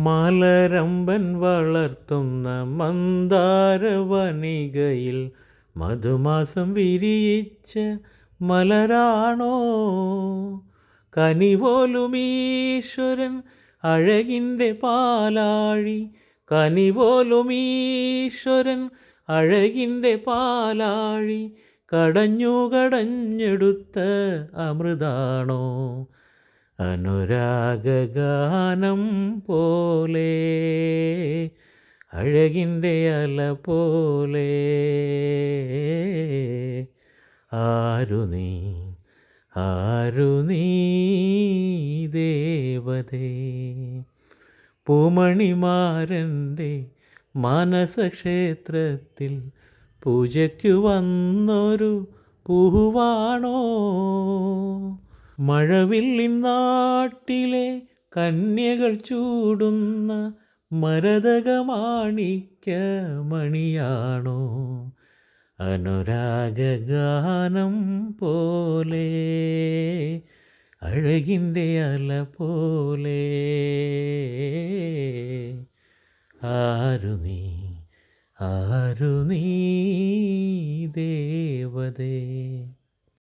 മലരമ്പൻ വളർത്തുന്ന മന്ദാരവനികയിൽ മധുമാസം വിരിയിച്ച മലരാണോ? കനിപോലും ഈശ്വരൻ അഴകിൻ്റെ പാലാഴി, കനിപോലും ഈശ്വരൻ അഴകിൻ്റെ പാലാഴി കടഞ്ഞെടുത്ത അമൃതാണോ? അനുരാഗഗാനം പോലെ, അഴകിൻ്റെ അല പോലെ, ആരു നീ ആരു നീ ദേവതേ? പൂമണിമാരൻ്റെ മാനസക്ഷേത്രത്തിൽ പൂജയ്ക്കു വന്നൊരു പൂവാണോ? മഴവില്ലിൻ നാട്ടിലെ കന്യകൾ ചൂടുന്ന മരതകമാണിക്യമണിയാണോ? അനുരാഗഗാനം പോലെ, അഴകിൻ്റെ അല പോലെ, ആരു നീ ആരു നീ ദേവതേ?